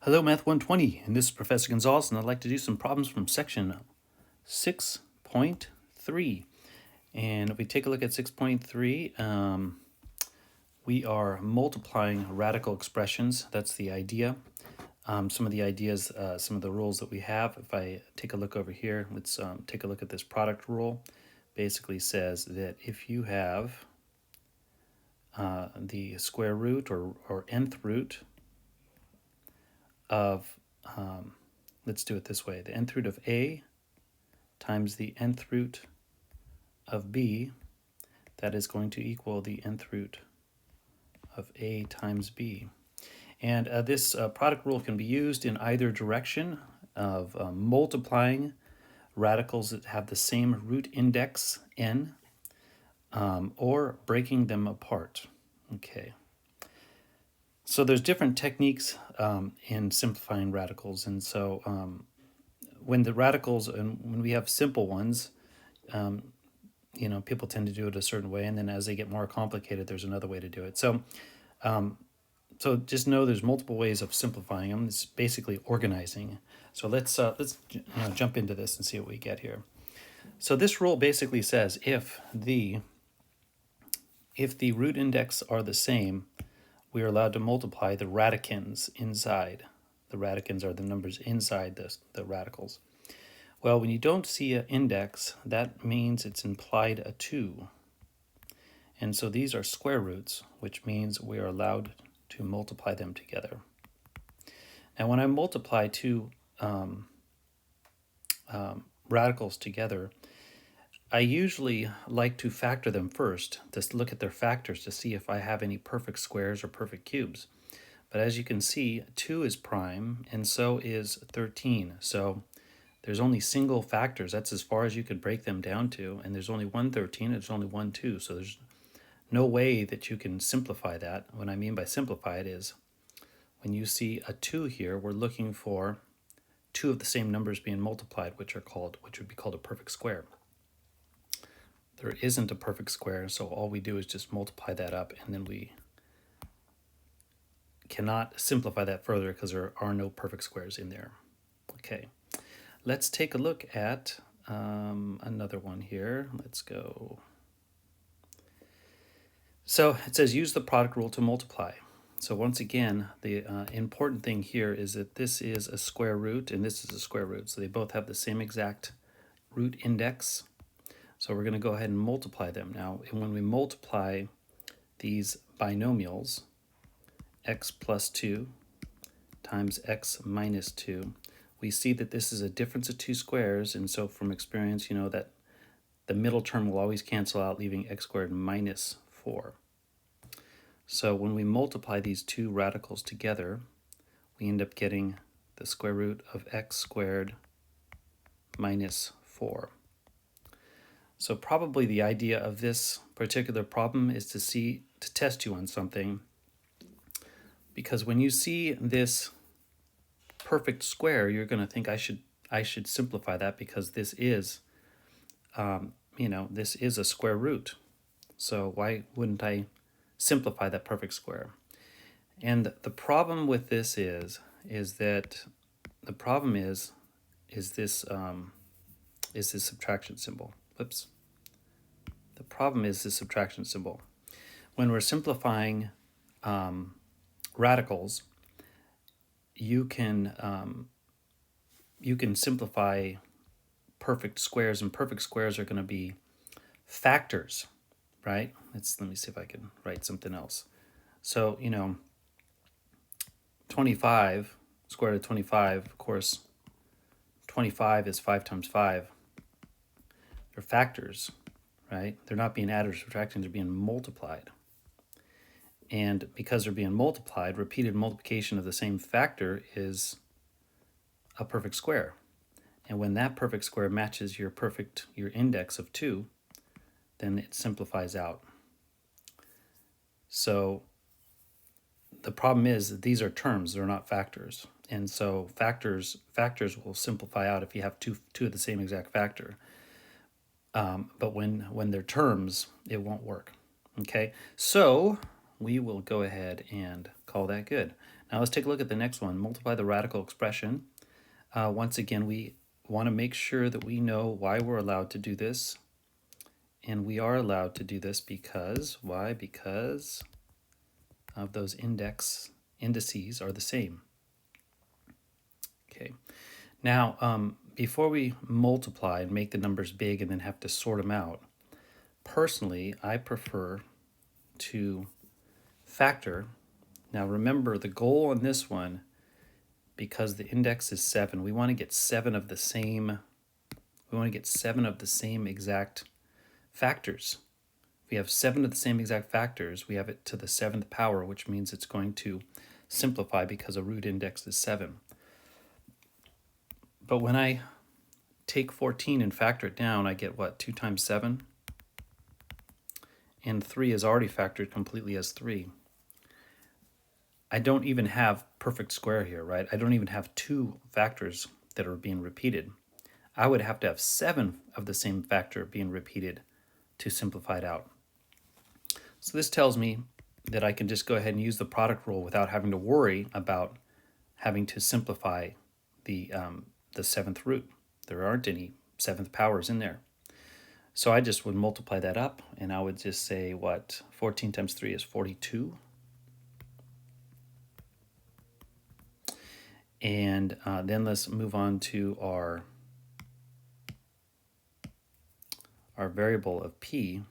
Hello, Math 120, and this is Professor Gonzalez, and I'd like to do some problems from section 6.3. And if we take a look at 6.3, we are multiplying radical expressions. That's the idea. Some of the ideas, some of the rules that we have. If I take a look over here, let's take a look at this product rule. Basically says that if you have the square root or nth root of, let's do it this way, the nth root of a times the nth root of b, that is going to equal the nth root of a times b. And this product rule can be used in either direction of multiplying radicals that have the same root index n, or breaking them apart. Okay. So there's different techniques in simplifying radicals, and so when the radicals and when we have simple ones, people tend to do it a certain way, and then as they get more complicated, there's another way to do it. So just know there's multiple ways of simplifying them. It's basically organizing. So let's jump into this and see what we get here. So this rule basically says if the root index are the same, we are allowed to multiply the radicands inside. The radicands are the numbers inside the radicals. Well, when you don't see an index, that means it's implied a 2. And so these are square roots, which means we are allowed to multiply them together. Now, when I multiply two radicals together, I usually like to factor them first, to look at their factors to see if I have any perfect squares or perfect cubes. But as you can see, 2 is prime, and so is 13. So there's only single factors. That's as far as you could break them down to. And there's only one 13, there's only one 2. So there's no way that you can simplify that. What I mean by simplify it is when you see a 2 here, we're looking for two of the same numbers being multiplied, which would be called a perfect square. There isn't a perfect square, so all we do is just multiply that up, and then we cannot simplify that further because there are no perfect squares in there. Okay, let's take a look at another one here. Let's go. So it says use the product rule to multiply. So once again, the important thing here is that this is a square root and this is a square root. So they both have the same exact root index. So we're going to go ahead and multiply them now. And when we multiply these binomials, x plus 2 times x minus 2, we see that this is a difference of two squares. And so from experience, you know that the middle term will always cancel out, leaving x squared minus 4. So when we multiply these two radicals together, we end up getting the square root of x squared minus 4. So probably the idea of this particular problem is to test you on something, because when you see this perfect square, you're going to think I should simplify that because this is this is a square root. So why wouldn't I simplify that perfect square? And the problem with this is that the problem is this subtraction symbol. Whoops. The problem is this subtraction symbol. When we're simplifying radicals, you can simplify perfect squares, and perfect squares are going to be factors, right? Let me see if I can write something else. So 25 square root of 25. Of course, 25 is 5 times 5. They're factors, right? They're not being added or subtracted, they're being multiplied. And because they're being multiplied, repeated multiplication of the same factor is a perfect square. And when that perfect square matches your index of 2, then it simplifies out. So the problem is that these are terms, they're not factors. And so factors will simplify out if you have two of the same exact factor. But when they're terms, it won't work. Okay, so we will go ahead and call that good. Now let's take a look at the next one. Multiply the radical expression. Once again, we want to make sure that we know why we're allowed to do this. And we are allowed to do this because, why? Because of those indices are the same. Okay. Now, before we multiply and make the numbers big and then have to sort them out, personally, I prefer to factor. Now remember, the goal on this one, because the index is 7, we want to get 7 of the same exact factors. If we have 7 of the same exact factors, we have it to the 7th power, which means it's going to simplify because a root index is 7. But when I take 14 and factor it down, I get what? 2 times 7? And 3 is already factored completely as 3. I don't even have perfect square here, right? I don't even have 2 factors that are being repeated. I would have to have 7 of the same factor being repeated to simplify it out. So this tells me that I can just go ahead and use the product rule without having to worry about having to simplify the 7th root. There aren't any 7th powers in there. So I just would multiply that up, and I would just say, what? 14 times 3 is 42. And then let's move on to our variable of p.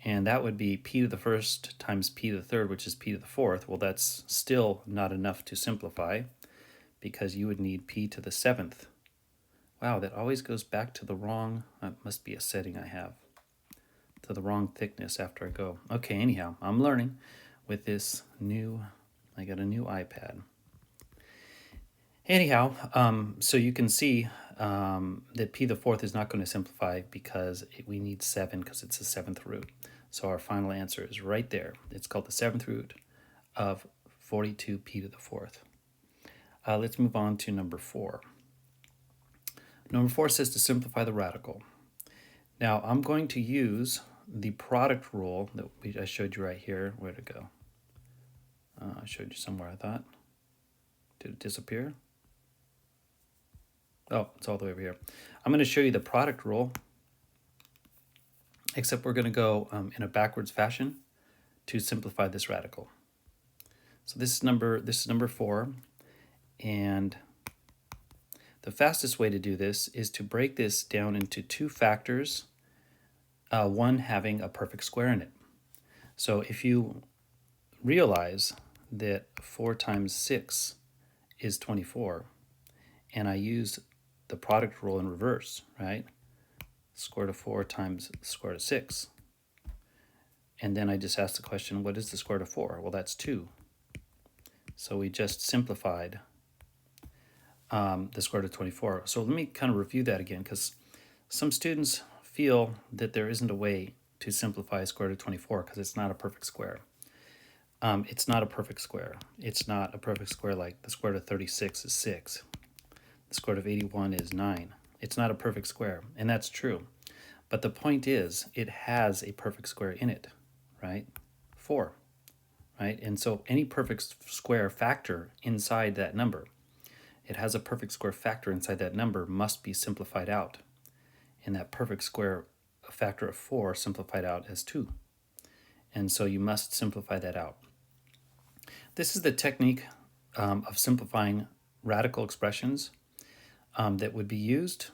And that would be p to the first times p to the third, which is p to the fourth. Well, that's still not enough to simplify, because you would need p to the 7th. Wow, that always goes back to the wrong, that must be a setting I have, to the wrong thickness after I go. Okay, anyhow, I'm learning with this new, I got a new iPad. Anyhow, so you can see that p to the fourth is not going to simplify because we need 7 because it's the 7th root. So our final answer is right there. It's called the 7th root of 42p to the fourth. Let's move on to number 4. Number 4 says to simplify the radical. Now I'm going to use the product rule that I showed you right here. Where'd it go? I showed you somewhere, I thought. Did it disappear? Oh, it's all the way over here. I'm going to show you the product rule, except we're going to go in a backwards fashion to simplify this radical. So this is number 4, and the fastest way to do this is to break this down into 2 factors, one having a perfect square in it. So if you realize that 4 times 6 is 24, and I use the product rule in reverse, right? Square root of 4 times square root of 6. And then I just ask the question, what is the square root of 4? Well, that's 2. So we just simplified the square root of 24. So let me kind of review that again, because some students feel that there isn't a way to simplify square root of 24 because it's not a perfect square. It's not a perfect square. It's not a perfect square like the square root of 36 is 6. The square root of 81 is 9. It's not a perfect square, and that's true. But the point is, it has a perfect square in it, right? 4, right? And so any perfect square factor inside that number, it has a perfect square factor inside that number, must be simplified out. And that perfect square factor of 4 simplified out as 2. And so you must simplify that out. This is the technique of simplifying radical expressions that would be used,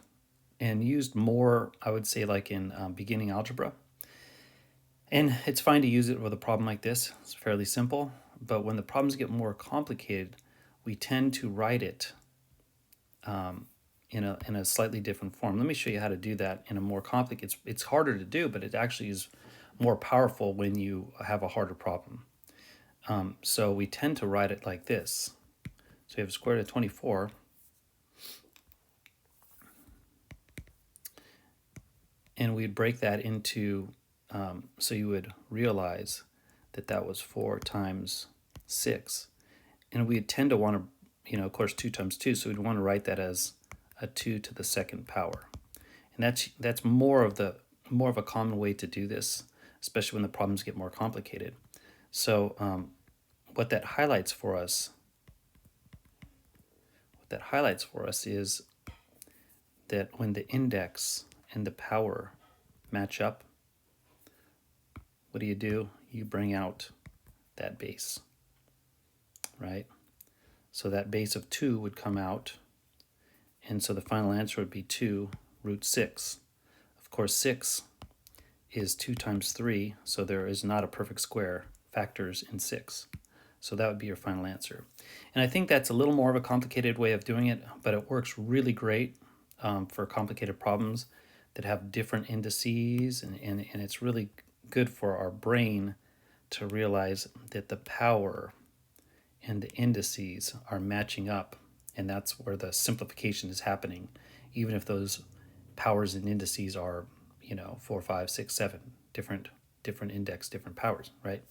and used more, I would say, like in beginning algebra. And it's fine to use it with a problem like this. It's fairly simple. But when the problems get more complicated, we tend to write it in a slightly different form. Let me show you how to do that in a more complicated. It's harder to do, but it actually is more powerful when you have a harder problem. So we tend to write it like this. So you have square root of 24. And we'd break that into, so you would realize that that was 4 times 6. And we tend to want to, of course, 2 times 2, so we'd want to write that as a 2 to the 2nd power. And that's more of a common way to do this, especially when the problems get more complicated. So what that highlights for us, is that when the index and the power match up, what do? You bring out that base, right? So that base of 2 would come out, and so the final answer would be 2 root 6. Of course, 6 is 2 times 3, so there is not a perfect square factors in 6. So that would be your final answer. And I think that's a little more of a complicated way of doing it, but it works really great for complicated problems that have different indices, and it's really good for our brain to realize that the power and the indices are matching up, and that's where the simplification is happening, even if those powers and indices are 4, 5, 6, 7 different index, different powers, right?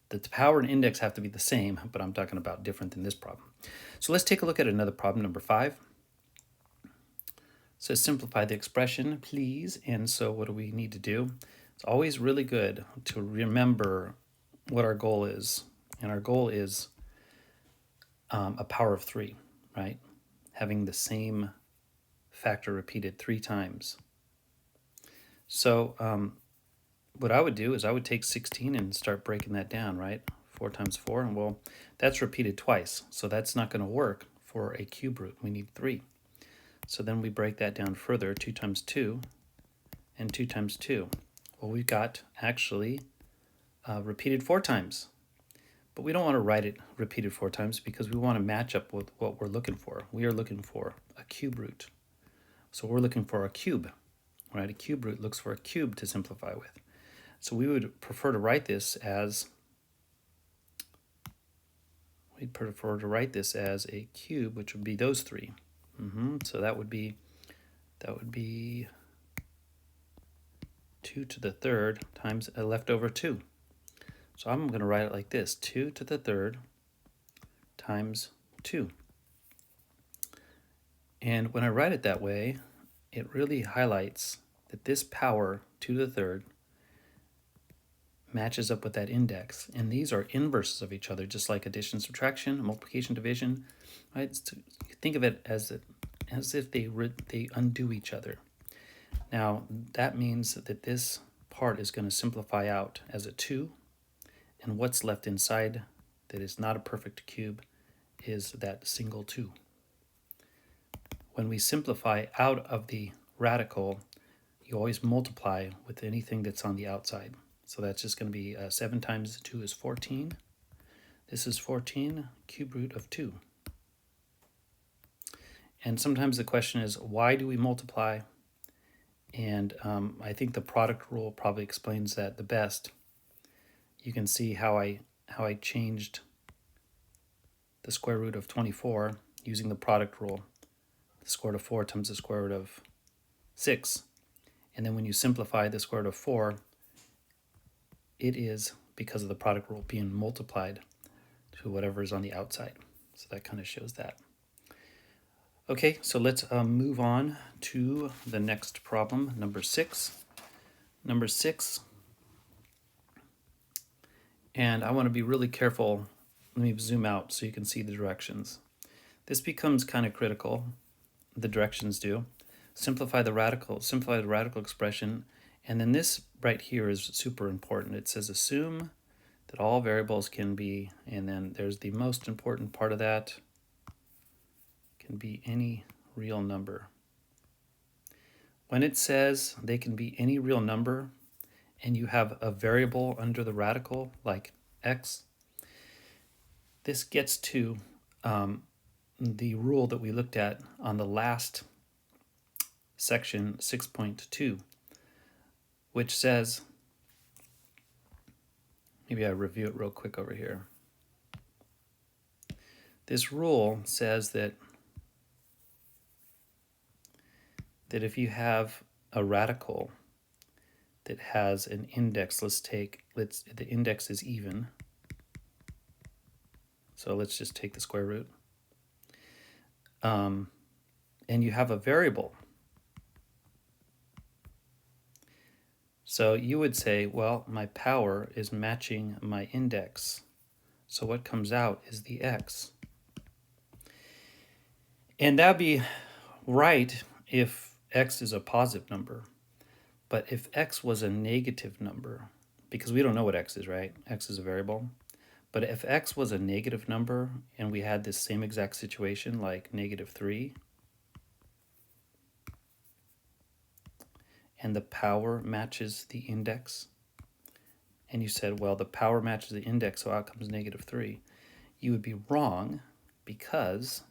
The power and index have to be the same, but I'm talking about different than this problem. So let's take a look at another problem, number 5. It says simplify the expression, please. And so what do we need to do? It's always really good to remember what our goal is. And our goal is a power of 3, right? Having the same factor repeated 3 times. So what I would do is I would take 16 and start breaking that down, right? 4 times 4, and well, that's repeated twice, so that's not going to work for a cube root. We need 3. So then we break that down further, 2 times 2, and 2 times 2. Well, we've got actually repeated 4 times, but we don't want to write it repeated 4 times because we want to match up with what we're looking for. We are looking for a cube root. So we're looking for a cube, right? A cube root looks for a cube to simplify with. So we would prefer to write this as, a cube, which would be those 3. So that would be 2 to the third times a leftover 2. So I'm going to write it like this, 2 to the third times 2. And when I write it that way, it really highlights that this power, 2 to the third, matches up with that index. And these are inverses of each other, just like addition, subtraction, multiplication, division. Right? So think of it as if they undo each other. Now, that means that this part is going to simplify out as a 2, and what's left inside that is not a perfect cube is that single 2. When we simplify out of the radical, you always multiply with anything that's on the outside. So that's just going to be 7 times 2 is 14. This is 14, cube root of 2. And sometimes the question is, why do we multiply? And I think the product rule probably explains that the best. You can see how I changed the square root of 24 using the product rule. The square root of 4 times the square root of 6. And then when you simplify the square root of 4, it is because of the product rule being multiplied to whatever is on the outside. So that kind of shows that. Okay, so let's move on to the next problem, number 6. Number 6, and I want to be really careful. Let me zoom out so you can see the directions. This becomes kind of critical, the directions do. Simplify the radical expression, and then this right here is super important. It says assume that all variables can be, and then there's the most important part of that, can be any real number. When it says they can be any real number, and you have a variable under the radical, like x, this gets to the rule that we looked at on the last section, 6.2, which says, maybe I review it real quick over here. This rule says that if you have a radical that has an index, the index is even, so let's just take the square root, and you have a variable. So you would say, well, my power is matching my index. So what comes out is the x. And that'd be right if x is a positive number. But if x was a negative number, because we don't know what x is, right? X is a variable. But if x was a negative number and we had this same exact situation like -3, and the power matches the index, and you said, well, the power matches the index, so out comes -3, you would be wrong, because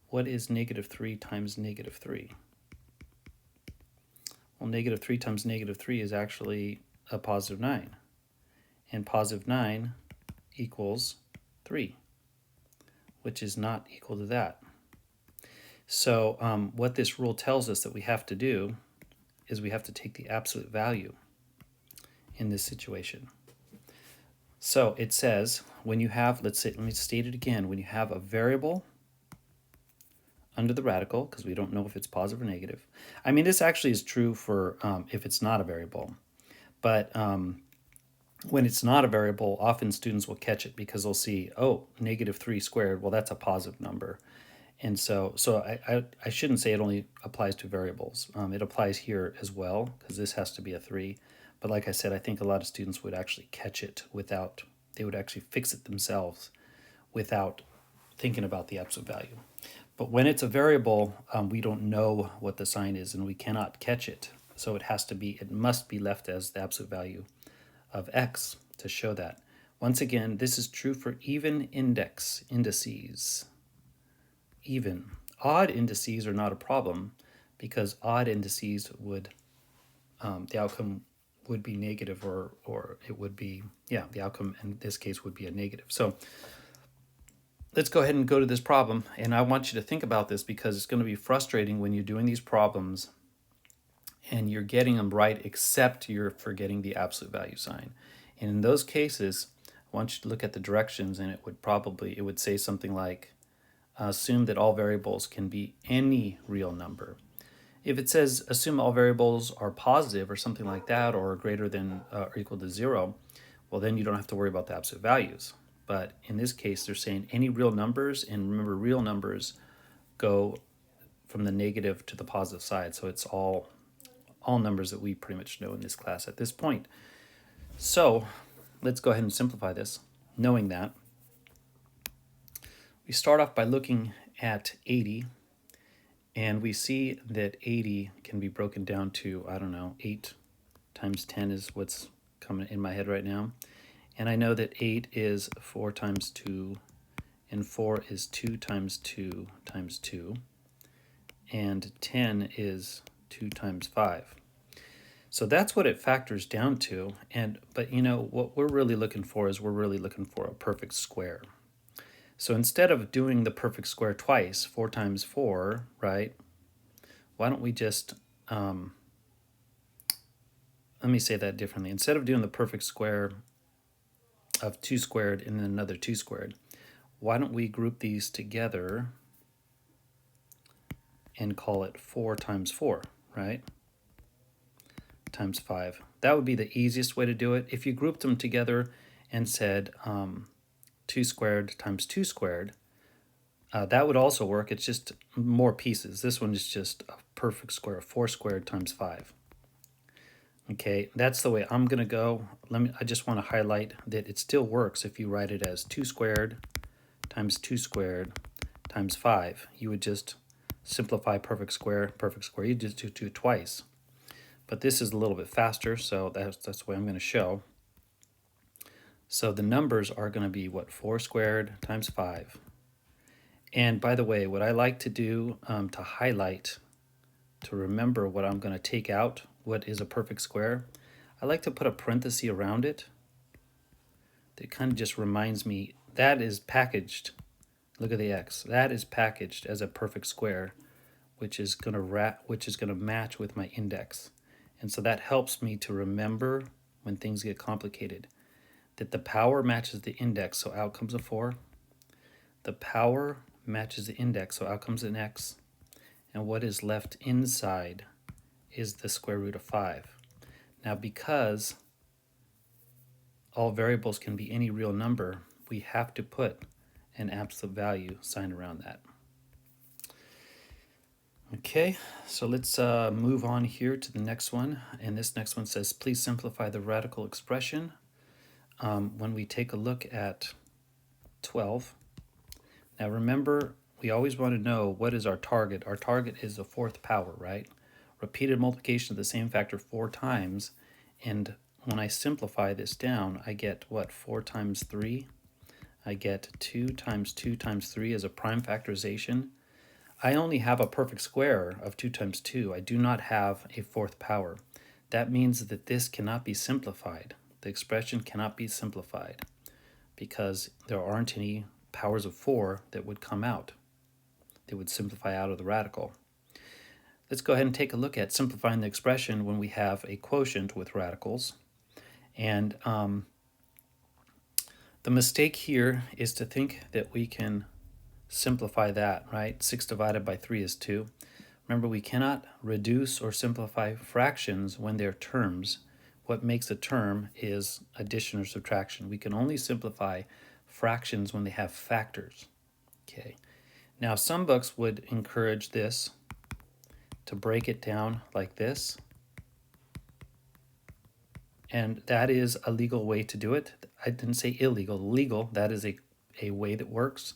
what is -3 times -3? Well, -3 times -3 is actually a +9, and +9 equals 3, which is not equal to that. So what this rule tells us that we have to do is we have to take the absolute value in this situation. So it says when you have, let me state it again, when you have a variable under the radical, because we don't know if it's positive or negative. I mean, this actually is true for if it's not a variable, but when it's not a variable, often students will catch it because they'll see, oh, -3 squared, well, that's a positive number. And so I shouldn't say it only applies to variables. It applies here as well, because this has to be a 3. But like I said, I think a lot of students would actually catch it without, they would actually fix it themselves without thinking about the absolute value. But when it's a variable, we don't know what the sign is and we cannot catch it. So it must be left as the absolute value of x to show that. Once again, this is true for even indices. Even. Odd indices are not a problem, because odd indices would, the outcome would be negative, or it would be, yeah, the outcome in this case would be a negative. So let's go ahead and go to this problem, and I want you to think about this because it's going to be frustrating when you're doing these problems and you're getting them right except you're forgetting the absolute value sign. And in those cases, I want you to look at the directions, and it would say something like, assume that all variables can be any real number. If it says assume all variables are positive or something like that, or greater than or equal to 0, well, then you don't have to worry about the absolute values. But in this case, they're saying any real numbers, and remember, real numbers go from the negative to the positive side, so it's all numbers that we pretty much know in this class at this point. So let's go ahead and simplify this, knowing that. We start off by looking at 80, and we see that 80 can be broken down to, I don't know, 8 times 10 is what's coming in my head right now. And I know that 8 is 4 times 2, and 4 is 2 times 2 times 2, and 10 is 2 times 5. So that's what it factors down to. But you know, what we're really looking for is a perfect square. So instead of doing the perfect square twice, 4 times 4, right? Why don't we just, let me say that differently. Instead of doing the perfect square of 2 squared and then another 2 squared, why don't we group these together and call it 4 times 4, right? Times 5. That would be the easiest way to do it. If you grouped them together and said 2 squared times 2 squared, that would also work. It's just more pieces. This one is just a perfect square, 4 squared times 5. Okay, that's the way I'm going to go. I just want to highlight that it still works if you write it as 2 squared times 2 squared times 5. You would just simplify perfect square. You just do 2 twice. But this is a little bit faster, so that's the way I'm going to show. So the numbers are going to be, what, 4 squared times 5. And by the way, what I like to do to highlight, to remember what I'm going to take out, what is a perfect square, I like to put a parenthesis around it. That kind of just reminds me that is packaged. Look at the x. That is packaged as a perfect square, which is going to match with my index. And so that helps me to remember when things get complicated, that the power matches the index, so out comes a 4. The power matches the index, so out comes an x. And what is left inside is the square root of 5. Now, because all variables can be any real number, we have to put an absolute value sign around that. Okay, so let's move on here to the next one. And this next one says, please simplify the radical expression. When we take a look at 12, now remember, we always want to know what is our target. Our target is the fourth power, right? Repeated multiplication of the same factor 4 times. And when I simplify this down, I get what, 4 times 3? I get 2 times 2 times 3 as a prime factorization. I only have a perfect square of 2 times 2. I do not have a fourth power. That means that this cannot be simplified. The expression cannot be simplified because there aren't any powers of 4 that would come out. They would simplify out of the radical. Let's go ahead and take a look at simplifying the expression when we have a quotient with radicals. And the mistake here is to think that we can simplify that, right? 6 divided by 3 is 2. Remember, we cannot reduce or simplify fractions when they're terms. What makes a term is addition or subtraction. We can only simplify fractions when they have factors. Okay. Now, some books would encourage this to break it down like this. And that is a legal way to do it. I didn't say illegal, legal. That is a way that works.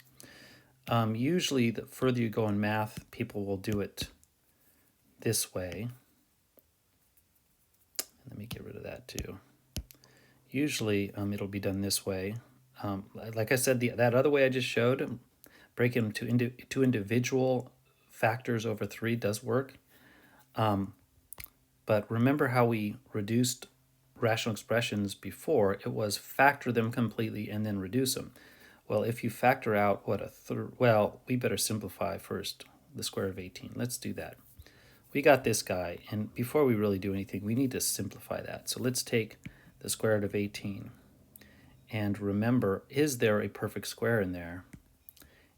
Usually, the further you go in math, people will do it this way. Let me get rid of that too. Usually, it'll be done this way. Like I said, that other way I just showed, breaking them to individual factors over 3 does work. But remember how we reduced rational expressions before? It was factor them completely and then reduce them. Well, if you factor out what a third, well, we better simplify first the square of 18. Let's do that. We got this guy, and before we really do anything, we need to simplify that. So let's take the square root of 18. And remember, is there a perfect square in there?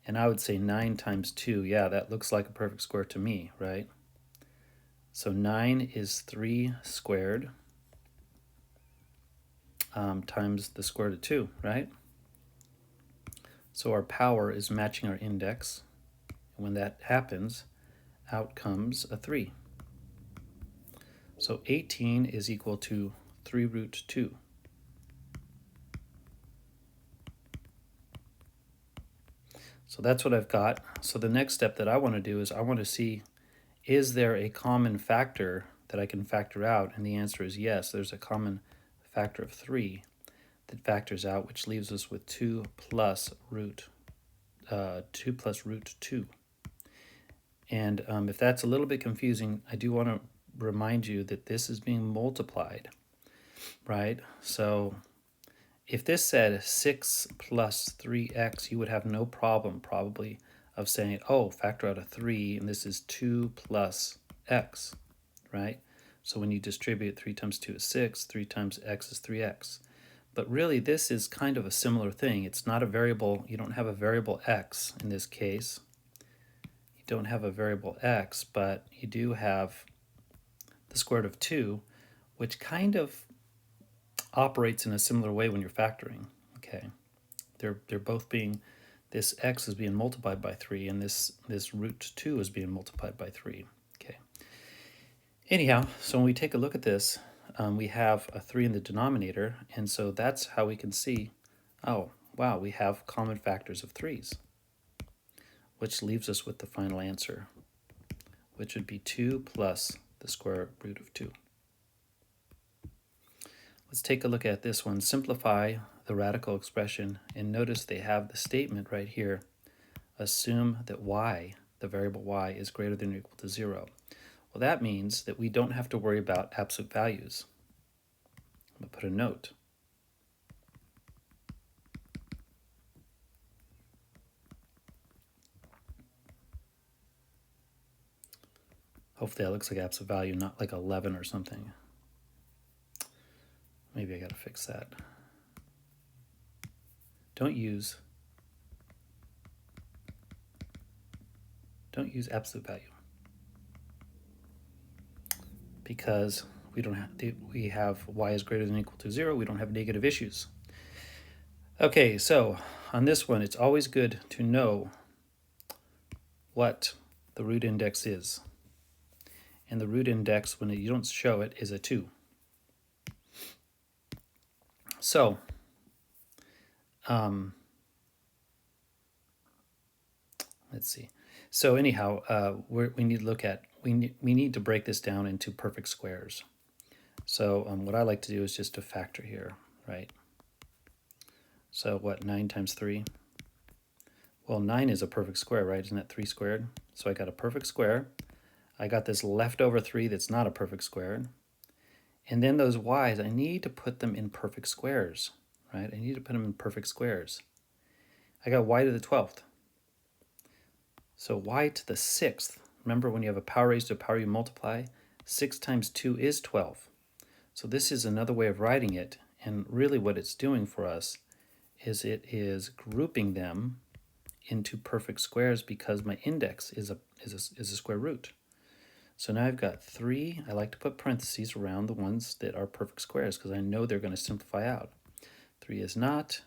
And I would say 9 times 2. Yeah, that looks like a perfect square to me, right? So 9 is 3 squared times the square root of 2, right? So our power is matching our index. When that happens, out comes a 3. So 18 is equal to 3 root 2. So that's what I've got. So the next step that I want to do is I want to see, is there a common factor that I can factor out? And the answer is yes. There's a common factor of 3 that factors out, which leaves us with 2 plus root 2. And if that's a little bit confusing, I do want to remind you that this is being multiplied, right? So if this said 6 plus 3x, you would have no problem probably of saying, oh, factor out a 3, and this is 2 plus x, right? So when you distribute, 3 times 2 is 6, 3 times x is 3x. But really, this is kind of a similar thing. It's not a variable. You don't have a variable x in this case. You don't have a variable x, but you do have the square root of 2, which kind of operates in a similar way when you're factoring. Okay, they're both being, this x is being multiplied by 3, and this root 2 is being multiplied by 3. Okay. Anyhow, so when we take a look at this, we have a 3 in the denominator, and so that's how we can see, oh, wow, we have common factors of 3's, which leaves us with the final answer, which would be 2 plus the square root of 2. Let's take a look at this one. Simplify the radical expression, and notice they have the statement right here. Assume that y, the variable y, is greater than or equal to 0. Well, that means that we don't have to worry about absolute values. I'm going to put a note. Hopefully that looks like absolute value, not like 11 or something. Maybe I got to fix that. Don't use absolute value, because we have y is greater than or equal to 0. We don't have negative issues. Okay, so on this one, it's always good to know what the root index is. And the root index, when you don't show it, is a 2. So, let's see. So anyhow, we need to look at, we need to break this down into perfect squares. So what I like to do is just to factor here, right? So what, 9 times 3? Well, 9 is a perfect square, right? Isn't that 3 squared? So I got a perfect square. I got this leftover 3 that's not a perfect square. And then those y's, I need to put them in perfect squares, right? I need to put them in perfect squares. I got y to the 12th. So y to the 6th. Remember, when you have a power raised to a power, you multiply. 6 times 2 is 12. So this is another way of writing it. And really what it's doing for us is it is grouping them into perfect squares because my index is a square root. So now I've got 3. I like to put parentheses around the ones that are perfect squares because I know they're going to simplify out. 3 is not.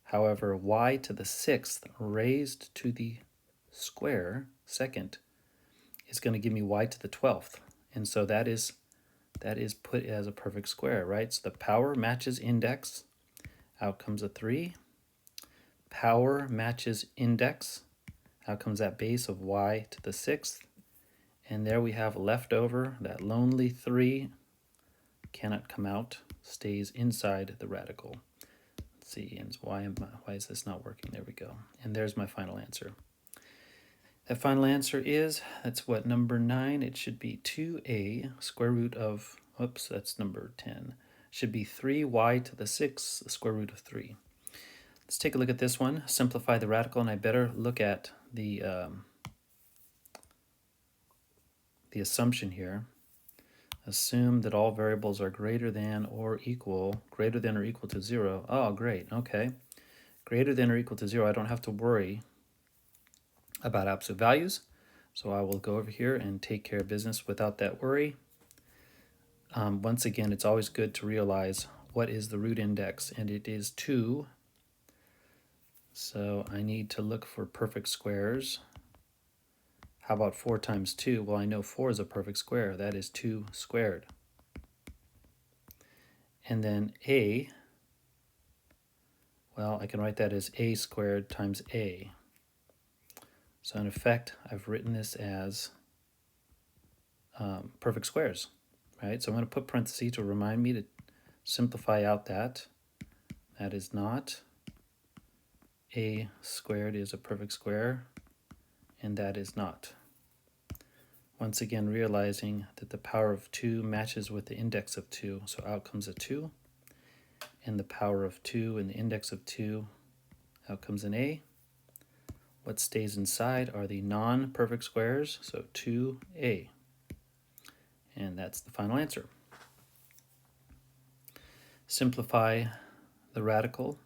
However, y to the 6th raised to the square, second, is going to give me y to the 12th. And so that is put as a perfect square, right? So the power matches index. Out comes a 3. Power matches index. Out comes that base of y to the 6th. And there we have left over that lonely 3 cannot come out, stays inside the radical. Let's see, and why is this not working? There we go. And there's my final answer. That final answer is, that's what, number 9? It should be 2a square root of, oops, that's number 10. Should be 3y to the 6th, the square root of 3. Let's take a look at this one. Simplify the radical, and I better look at the assumption here. Assume that all variables are greater than or equal to 0. Oh, great, okay. Greater than or equal to 0, I don't have to worry about absolute values. So I will go over here and take care of business without that worry. Once again, it's always good to realize what is the root index, and it is 2. So I need to look for perfect squares. How about 4 times 2? Well, I know 4 is a perfect square. That is 2 squared. And then a, well, I can write that as a squared times a. So in effect, I've written this as perfect squares, right? So I'm going to put parentheses to remind me to simplify out that. That is not. A squared is a perfect square, and that is not. Once again, realizing that the power of 2 matches with the index of 2. So out comes a 2, and the power of 2 and the index of 2, out comes an a. What stays inside are the non-perfect squares, so 2a. And that's the final answer. Simplify the radical.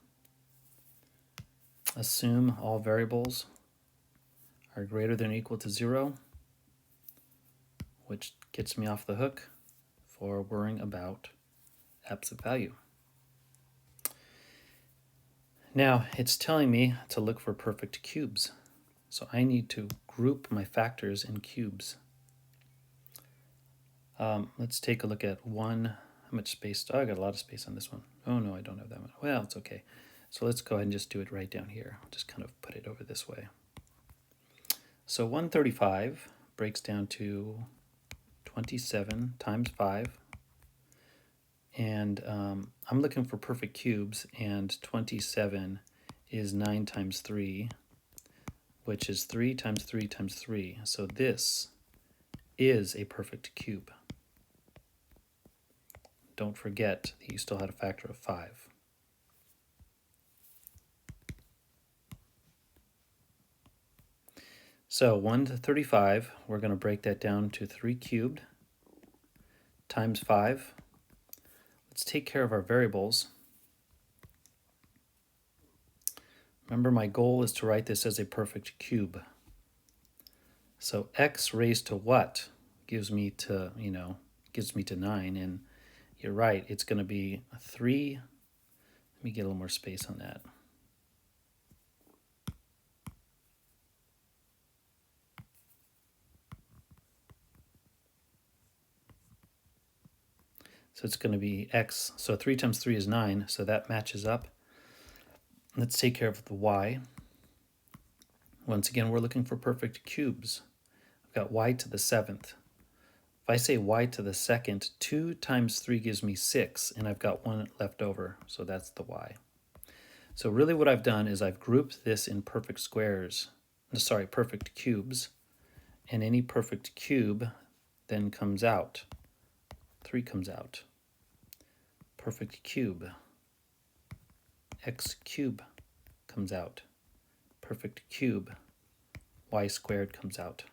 Assume all variables are greater than or equal to 0, which gets me off the hook for worrying about absolute value. Now, it's telling me to look for perfect cubes. So I need to group my factors in cubes. Let's take a look at one. How much space? Oh, I got a lot of space on this one. Oh, no, I don't have that much. Well, it's okay. So let's go ahead and just do it right down here. I'll just kind of put it over this way. So 135 breaks down to 27 times 5. And I'm looking for perfect cubes, and 27 is 9 times 3, which is 3 times 3 times 3. So this is a perfect cube. Don't forget that you still had a factor of 5. So 1 to 35, we're going to break that down to 3 cubed times 5. Let's take care of our variables. Remember, my goal is to write this as a perfect cube. So x raised to what gives me to, gives me to 9. And you're right, it's going to be 3. Let me get a little more space on that. So it's going to be x. So 3 times 3 is 9, so that matches up. Let's take care of the y. Once again, we're looking for perfect cubes. I've got y to the 7th. If I say y to the 2nd, 2 times 3 gives me 6, and I've got 1 left over, so that's the y. So really what I've done is I've grouped this in perfect cubes, and any perfect cube then comes out. 3 comes out. Perfect cube. X cube comes out. Perfect cube. Y squared comes out.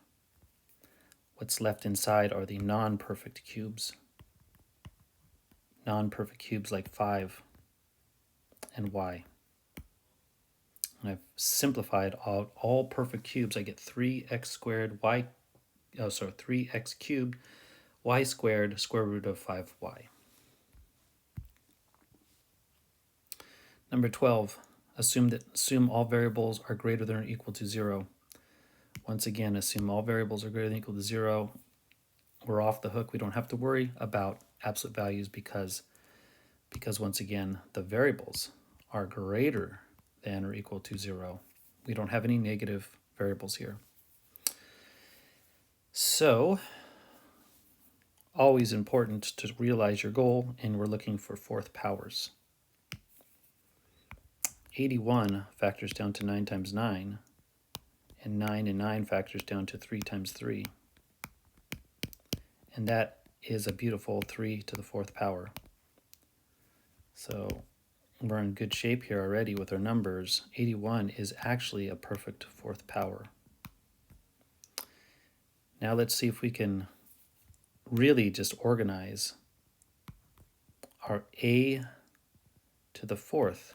What's left inside are the non-perfect cubes. Non-perfect cubes like 5 and y. And I've simplified all perfect cubes. I get 3x squared 3x cubed y squared square root of 5y. Number 12, assume all variables are greater than or equal to 0. Once again, assume all variables are greater than or equal to 0. We're off the hook. We don't have to worry about absolute values because once again, the variables are greater than or equal to 0. We don't have any negative variables here. So, always important to realize your goal, and we're looking for fourth powers. 81 factors down to 9 times 9, and 9 and 9 factors down to 3 times 3. And that is a beautiful 3 to the 4th power. So we're in good shape here already with our numbers. 81 is actually a perfect 4th power. Now let's see if we can really just organize our a to the 4th.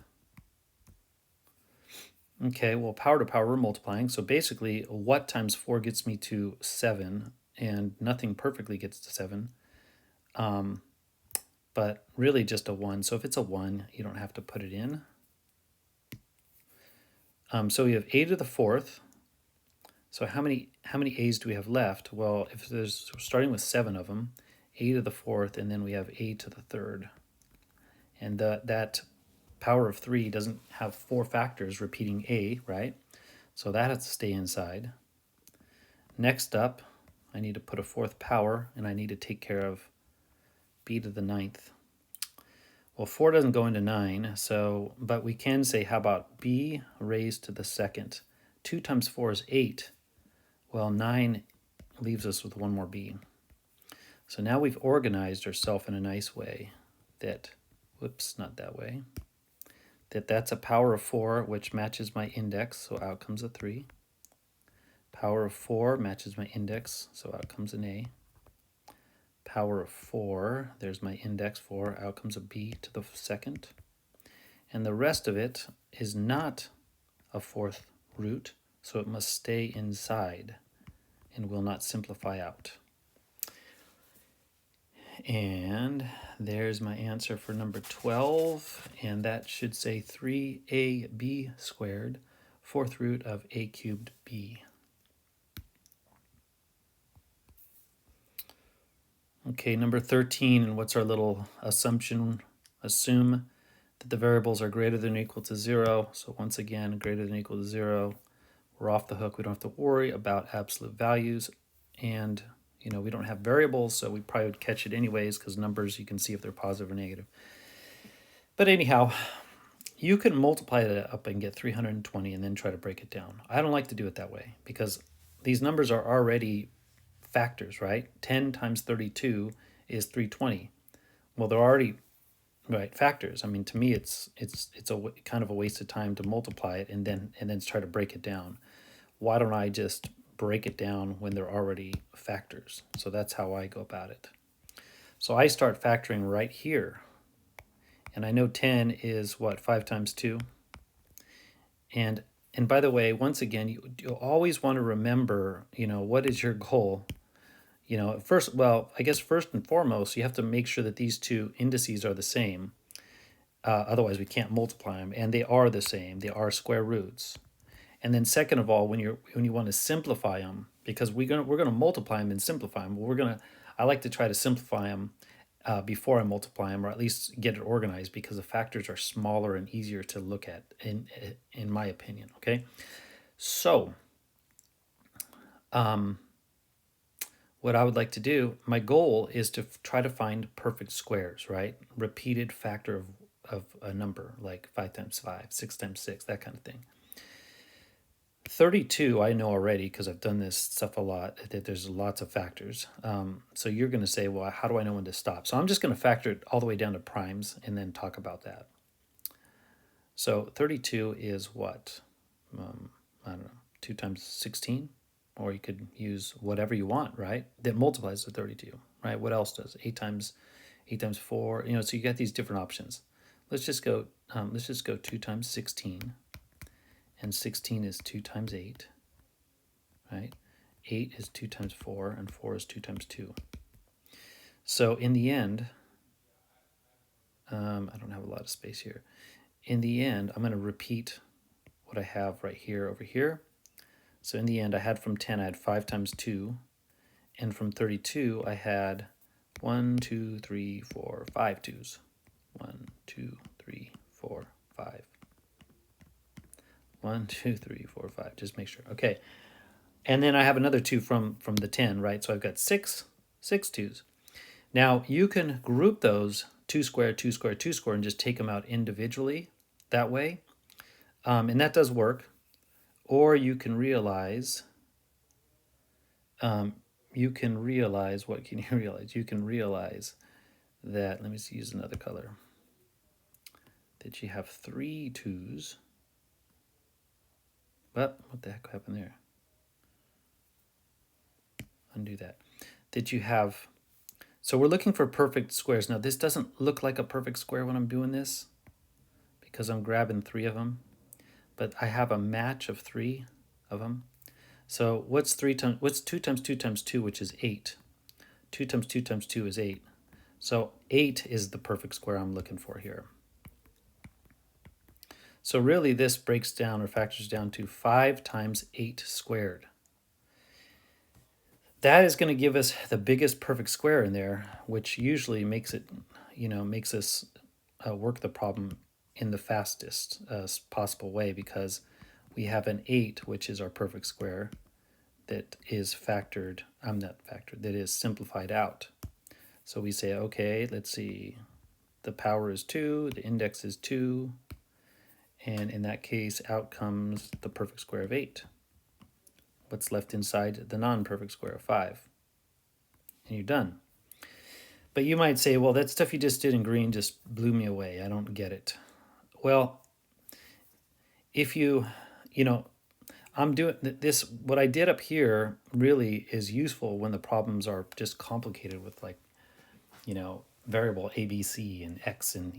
Okay, well, power to power, we're multiplying. So basically, what times 4 gets me to 7, and nothing perfectly gets to 7. But really just a 1. So if it's a 1, you don't have to put it in. So we have a to the 4th. So how many a's do we have left? Well, if there's starting with 7 of them, a to the 4th, and then we have a to the 3rd. And that power of 3 doesn't have 4 factors repeating a, right? So that has to stay inside. Next up, I need to put a 4th power, and I need to take care of b to the 9th. Well, 4 doesn't go into 9, but we can say, how about b raised to the 2nd? 2 times 4 is 8. Well, 9 leaves us with one more b. So now we've organized ourselves in a nice way that, whoops, not that way, that's a power of 4, which matches my index, so out comes a 3. Power of 4 matches my index, so out comes an a. Power of 4, there's my index 4, out comes a b to the 2nd. And the rest of it is not a 4th root, so it must stay inside and will not simplify out. And there's my answer for number 12, and that should say 3ab squared, 4th root of a cubed b. Okay, number 13, and what's our little assumption? Assume that the variables are greater than or equal to 0. So once again, greater than or equal to 0. We're off the hook. We don't have to worry about absolute values. And, we don't have variables, so we probably would catch it anyways, because numbers, you can see if they're positive or negative. But anyhow, you can multiply that up and get 320 and then try to break it down. I don't like to do it that way, because these numbers are already factors, right? 10 times 32 is 320. Well, they're already factors. I mean, to me, it's a kind of a waste of time to multiply it and then try to break it down. Why don't I just break it down when they're already factors? So that's how I go about it. So I start factoring right here, and I know 10 is what, 5 times 2. And by the way, once again, you always want to remember, what is your goal? You know, first, well, I guess first and foremost, you have to make sure that these two indices are the same. Otherwise, we can't multiply them, and they are the same. They are square roots. And then second of all, when you want to simplify them, because we're gonna multiply them and simplify them. I like to try to simplify them before I multiply them, or at least get it organized, because the factors are smaller and easier to look at, in my opinion. Okay, so what I would like to do, my goal is to try to find perfect squares, right? Repeated factor of a number, like 5 times 5, 6 times 6, that kind of thing. 32, I know already because I've done this stuff a lot, that there's lots of factors. So you're going to say, well, how do I know when to stop? So I'm just going to factor it all the way down to primes and then talk about that. So 32 is what? I don't know, 2 times 16? Or you could use whatever you want, right? That multiplies to 32, right? What else does? 8 times 4, you know, so you got these different options. Let's just go 2 times 16, and 16 is 2 times 8, right? 8 is 2 times 4, and 4 is 2 times 2. So in the end, I don't have a lot of space here. In the end, I'm going to repeat what I have right here over here. So in the end, I had from 10, I had 5 times 2. And from 32, I had 1, 2, 3, 4, 5 twos. 1, 2, 3, 4, 5. 1, 2, 3, 4, 5. Just make sure. Okay. And then I have another 2 from the 10, right? So I've got 6 twos. Now you can group those 2 squared, 2 squared, 2 squared, and just take them out individually that way. And that does work. Or you can realize, what can you realize? You can realize that, let me use another color, that you have 3 twos. But what the heck happened there? Undo that. That you have, so we're looking for perfect squares. Now this doesn't look like a perfect square when I'm doing this, because I'm grabbing 3 of them, but I have a match of 3 of them. So what's 2 times 2 times 2, which is 8? 2 times 2 times 2 is 8. So 8 is the perfect square I'm looking for here. So really this breaks down or factors down to 5 times 8 squared. That is going to give us the biggest perfect square in there, which usually makes it, makes us work the problem in the fastest possible way, because we have an 8, which is our perfect square, that is factored, that is simplified out. So we say, okay, let's see, the power is 2, the index is 2, and in that case, out comes the perfect square of 8. What's left inside the non-perfect square of 5? And you're done. But you might say, well, that stuff you just did in green just blew me away. I don't get it. Well, if I'm doing this, what I did up here really is useful when the problems are just complicated with, like, variable A, B, C and X, and,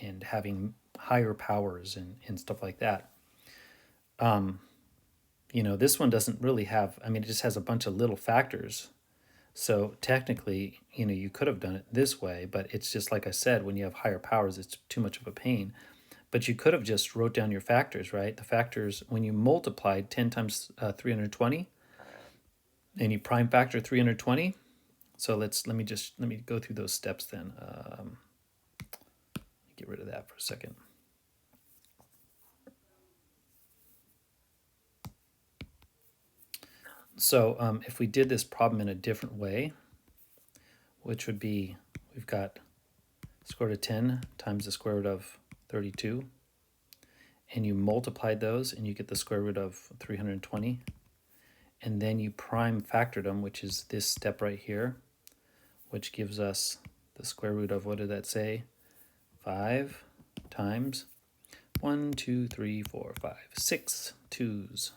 and having higher powers and stuff like that. This one doesn't really have, it just has a bunch of little factors. So technically, you could have done it this way, but it's just like I said, when you have higher powers, it's too much of a pain. But you could have just wrote down your factors, right? The factors, when you multiplied 10 times 320, and you prime factor 320. So let me go through those steps then. Get rid of that for a second. So if we did this problem in a different way, which would be, we've got square root of 10 times the square root of 32, and you multiplied those and you get the square root of 320, and then you prime factored them, which is this step right here, which gives us the square root of, what did that say? 5 times 1, 2, 3, 4, 5, 6 twos.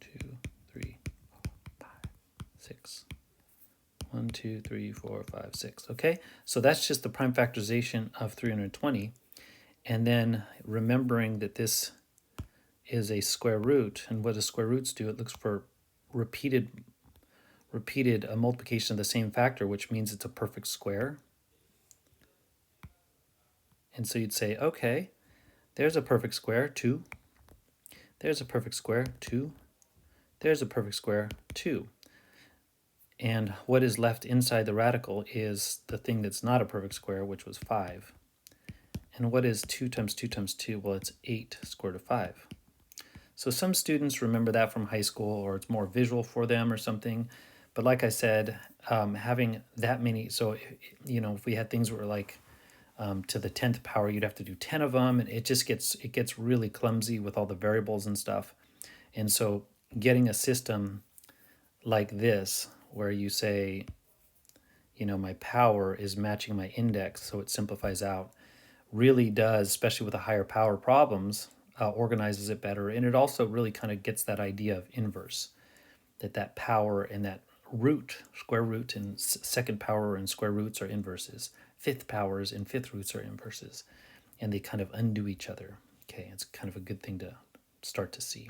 2, 3, 4, 5, 6. 1, 2, 3, 4, 5, 6. Okay, so that's just the prime factorization of 320. And then remembering that this is a square root, and what do square roots do? It looks for repeated repeated a multiplication of the same factor, which means it's a perfect square. And so you'd say, okay, there's a perfect square, 2. There's a perfect square, 2. There's a perfect square, 2. And what is left inside the radical is the thing that's not a perfect square, which was 5. And what is 2 times 2 times 2? Well, it's 8 square root of 5. So some students remember that from high school, or it's more visual for them or something. But like I said, having that many, so, if we had things where like to the 10th power, you'd have to do 10 of them, and it gets really clumsy with all the variables and stuff. And so getting a system like this, where you say, my power is matching my index, so it simplifies out, really does, especially with the higher power problems, organizes it better. And it also really kind of gets that idea of inverse, that power and that root, square root and second power and square roots are inverses. Fifth powers and fifth roots are inverses, and they kind of undo each other. Okay, it's kind of a good thing to start to see.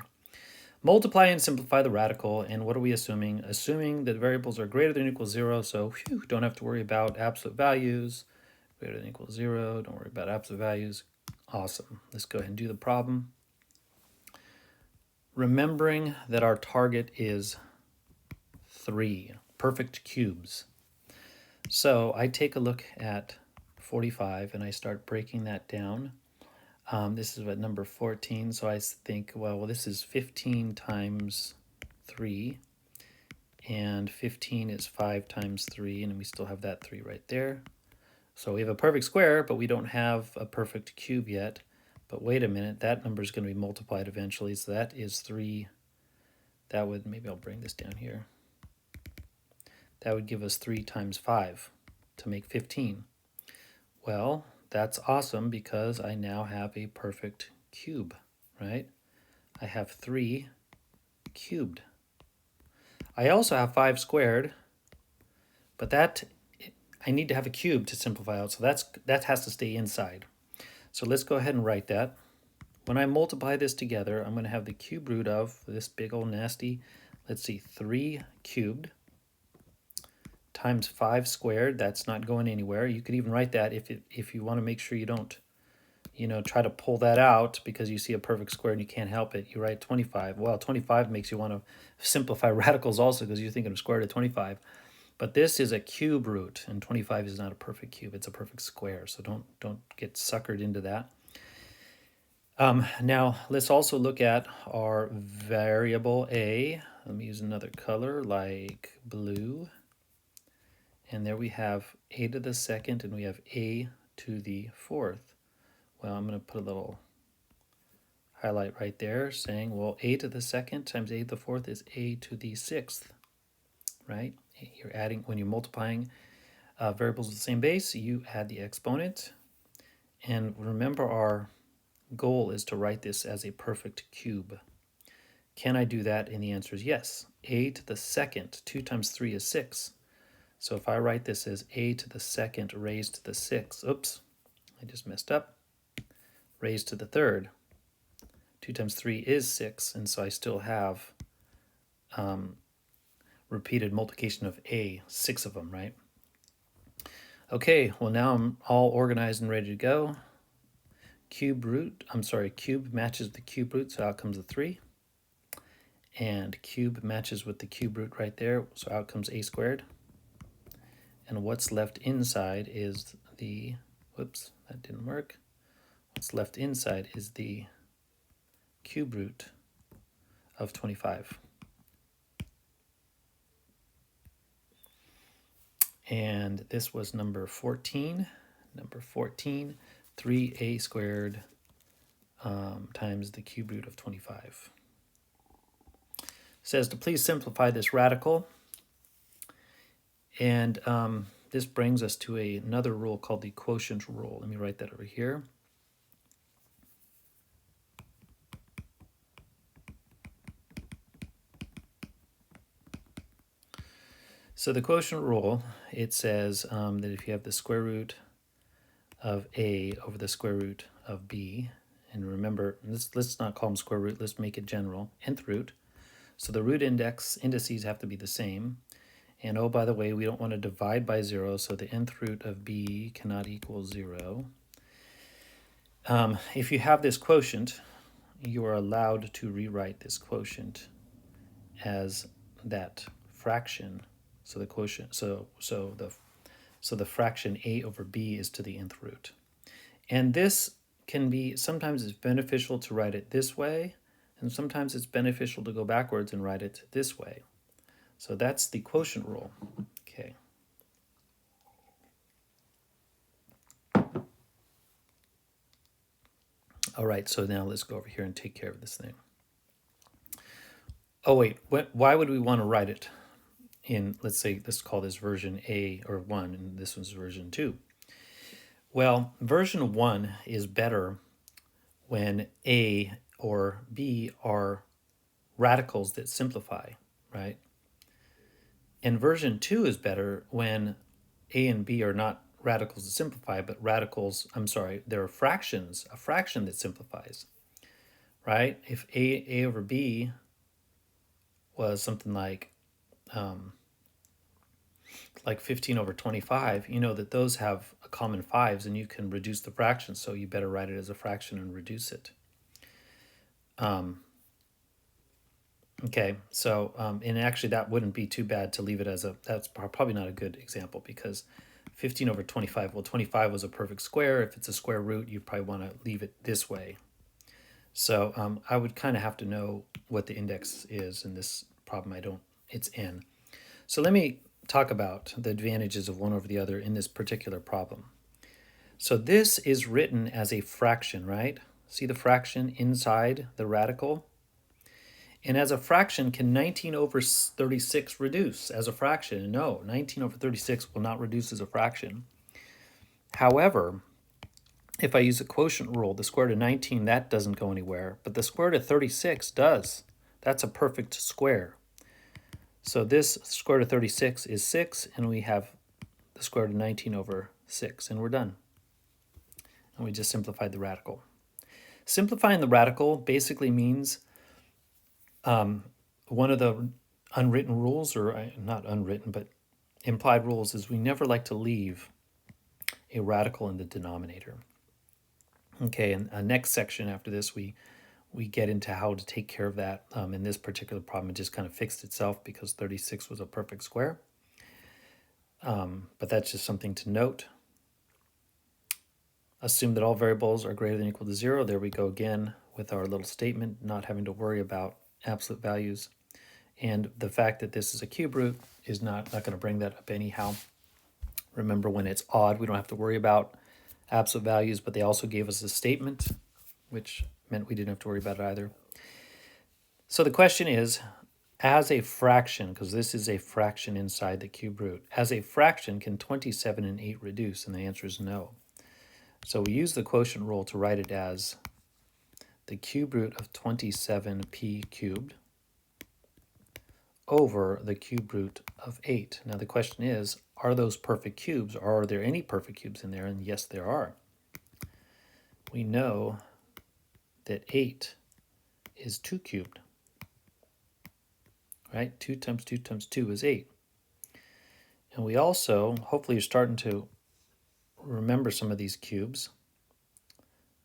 Multiply and simplify the radical, and what are we assuming? Assuming that variables are greater than or equal 0, so don't have to worry about absolute values. Greater than or equal 0, don't worry about absolute values. Awesome. Let's go ahead and do the problem. Remembering that our target is 3 perfect cubes. So I take a look at 45 and I start breaking that down. This is what, number 14. So I think, well, this is 15 times 3. And 15 is 5 times 3. And we still have that 3 right there. So we have a perfect square, but we don't have a perfect cube yet. But wait a minute, that number is going to be multiplied eventually. So that is 3. That would, maybe I'll bring this down here. That would give us 3 times 5 to make 15. Well, that's awesome because I now have a perfect cube, right? I have 3 cubed. I also have 5 squared, but that I need to have a cube to simplify out, so that has to stay inside. So let's go ahead and write that. When I multiply this together, I'm going to have the cube root of this big old nasty, let's see, 3 cubed times 5 squared. That's not going anywhere. You could even write that if you want to make sure you don't, try to pull that out because you see a perfect square and you can't help it. You write 25. Well, 25 makes you want to simplify radicals also because you're thinking of square root of 25. But this is a cube root, and 25 is not a perfect cube. It's a perfect square, so don't get suckered into that. Now, let's also look at our variable a. Let me use another color like blue. And there we have a to the second, and we have a to the fourth. Well, I'm going to put a little highlight right there saying, well, a to the second times a to the fourth is a to the sixth, right? You're adding, when you're multiplying variables with the same base, you add the exponent. And remember, our goal is to write this as a perfect cube. Can I do that? And the answer is yes. A to the second, 2 times 3 is 6. So if I write this as a to the second raised to the 6, oops, I just messed up, raised to the third. 2 times 3 is 6, and so I still have repeated multiplication of a, 6 of them, right? Okay, well now I'm all organized and ready to go. Cube matches the cube root, so out comes a 3. And cube matches with the cube root right there, so out comes a squared. And what's left inside is the, whoops, that didn't work. What's left inside is the cube root of 25. And this was number 14. Number 14, 3a squared times the cube root of 25. It says to please simplify this radical. And this brings us to another rule called the quotient rule. Let me write that over here. So the quotient rule, it says that if you have the square root of a over the square root of b, and remember, let's not call them square root, let's make it general, nth root. So the root indices have to be the same. And oh, by the way, we don't want to divide by 0, so the nth root of b cannot equal 0. If you have this quotient, you are allowed to rewrite this quotient as that fraction. So the quotient, so the fraction a over b is to the nth root. And this can be, sometimes it's beneficial to write it this way, and sometimes it's beneficial to go backwards and write it this way. So that's the quotient rule. Okay. All right, so now let's go over here and take care of this thing. Oh wait, why would we want to write it in, let's say, let's call this version A or 1, and this one's version 2. Well, version 1 is better when A or B are radicals that simplify, right? And version 2 is better when A and B are not radicals that simplify, but radicals, they're fractions, a fraction that simplifies, right? If A over B was something like 15 over 25, you know that those have a common 5s and you can reduce the fraction, so you better write it as a fraction and reduce it. Okay, so, and actually that wouldn't be too bad to leave it as that's probably not a good example because 15 over 25, well, 25 was a perfect square. If it's a square root, you probably want to leave it this way. So I would kind of have to know what the index is in this problem. It's n. So let me talk about the advantages of one over the other in this particular problem. So this is written as a fraction, right? See the fraction inside the radical? And as a fraction, can 19 over 36 reduce as a fraction? No, 19 over 36 will not reduce as a fraction. However, if I use the quotient rule, the square root of 19, that doesn't go anywhere, but the square root of 36 does. That's a perfect square. So this square root of 36 is 6, and we have the square root of 19 over 6, and we're done. And we just simplified the radical. Simplifying the radical basically means one of the unwritten rules, or not unwritten, but implied rules, is we never like to leave a radical in the denominator. Okay, and next section after this, we get into how to take care of that. In this particular problem, it just kind of fixed itself because 36 was a perfect square. But that's just something to note. Assume that all variables are greater than or equal to 0. There we go again with our little statement, not having to worry about absolute values. And the fact that this is a cube root is not going to bring that up anyhow. Remember, when it's odd, we don't have to worry about absolute values, but they also gave us a statement, which meant we didn't have to worry about it either. So the question is, as a fraction, because this is a fraction inside the cube root, as a fraction, can 27 and 8 reduce? And the answer is no. So we use the quotient rule to write it as the cube root of 27p cubed over the cube root of 8. Now the question is, are those perfect cubes, or are there any perfect cubes in there? And yes, there are. We know that 8 is 2 cubed, right? 2 times 2 times 2 is 8. And we also, hopefully you're starting to remember some of these cubes.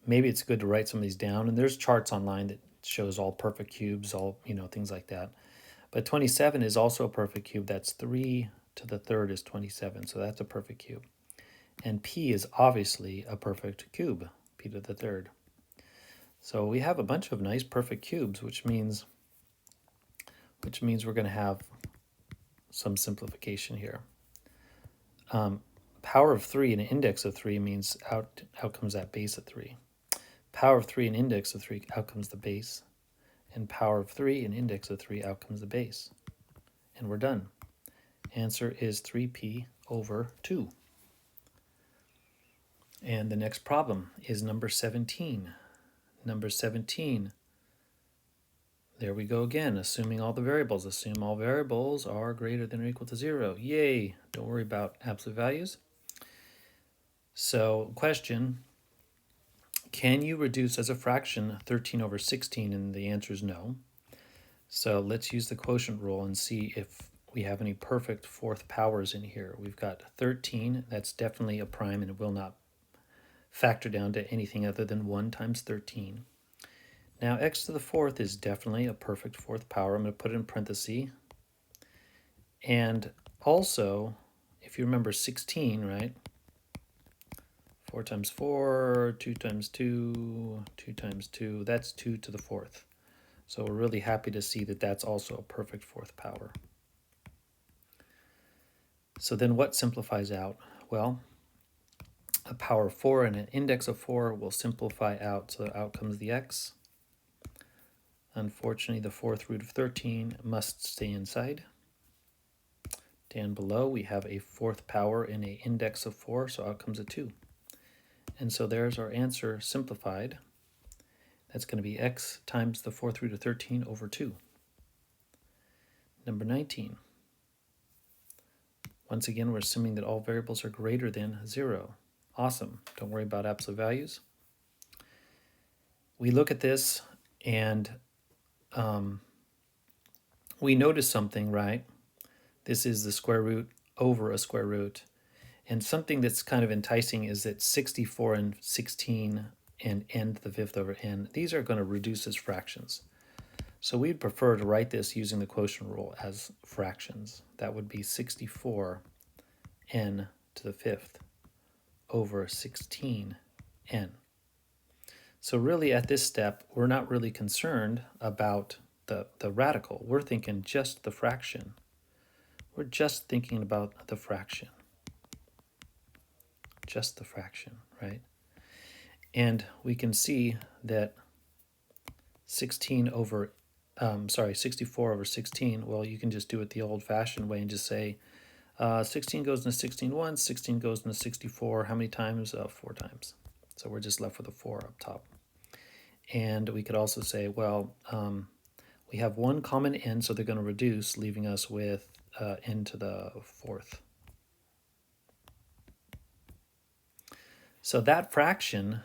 Maybe it's good to write some of these down. And there's charts online that shows all perfect cubes, all, things like that. But 27 is also a perfect cube. That's 3 to the third is 27. So that's a perfect cube. And p is obviously a perfect cube, p to the third. So we have a bunch of nice perfect cubes, which means we're going to have some simplification here. Power of 3 and index of 3 means out comes that base of 3. Power of 3 and index of 3, out comes the base. And power of 3 and index of 3, out comes the base. And we're done. Answer is 3p over 2. And the next problem is number 17. Number 17. There we go again, assuming all the variables. Assume all variables are greater than or equal to 0. Yay! Don't worry about absolute values. So, question, can you reduce as a fraction 13 over 16? And the answer is no. So let's use the quotient rule and see if we have any perfect fourth powers in here. We've got 13, that's definitely a prime and it will not factor down to anything other than 1 times 13. Now x to the fourth is definitely a perfect fourth power. I'm going to put it in parentheses. And also, if you remember 16, right? 4 times 4, 2 times 2, 2 times 2, that's 2 to the fourth. So we're really happy to see that that's also a perfect fourth power. So then what simplifies out? Well, a power of 4 and an index of 4 will simplify out, so out comes the x. Unfortunately, the fourth root of 13 must stay inside. Down below, we have a fourth power and an index of 4, so out comes a 2. And so there's our answer simplified. That's going to be x times the fourth root of 13 over 2. Number 19. Once again, we're assuming that all variables are greater than 0. Awesome. Don't worry about absolute values. We look at this and we notice something, right? This is the square root over a square root. And something that's kind of enticing is that 64 and 16 and n to the fifth over n, these are going to reduce as fractions. So we'd prefer to write this using the quotient rule as fractions. That would be 64 n to the fifth over 16 n. So really at this step, we're not really concerned about the radical. We're thinking just the fraction. We're just thinking about the fraction. Just the fraction, right? And we can see that 64 over 16, well, you can just do it the old-fashioned way and just say 16 goes into 16 once, 16 goes into 64. How many times? 4 times. So we're just left with a 4 up top. And we could also say, well, we have one common n, so they're going to reduce, leaving us with n to the fourth. So that fraction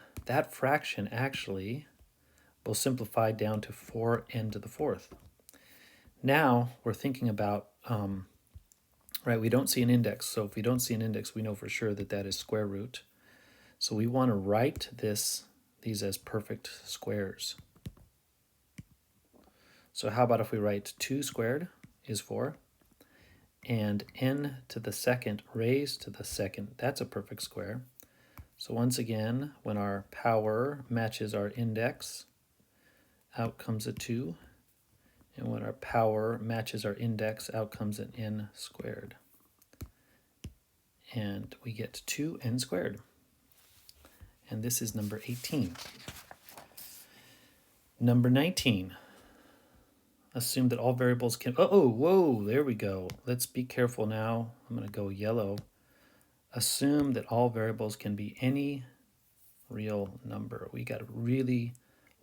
actually will simplify down to 4n to the fourth. Now we're thinking about, right, we don't see an index. So if we don't see an index, we know for sure that that is square root. So we want to write these as perfect squares. So how about if we write 2 squared is 4, and n to the second raised to the second, that's a perfect square. So once again, when our power matches our index, out comes a 2. And when our power matches our index, out comes an n squared. And we get 2n squared. And this is number 18. Number 19. Assume that all variables can... whoa, there we go. Let's be careful now. I'm going to go yellow. Assume that all variables can be any real number. We got to really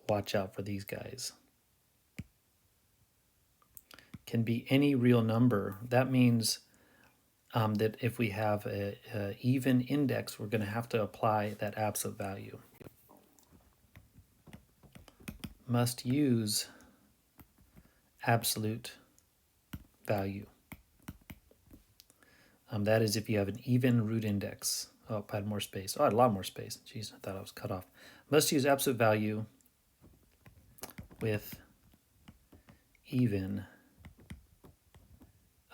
watch out for these guys. Can be any real number. That means that if we have an even index, we're going to have to apply that absolute value. Must use absolute value. That is if you have an even root index. Oh, I had more space. Oh, I had a lot more space. Jeez, I thought I was cut off. Must use absolute value with even,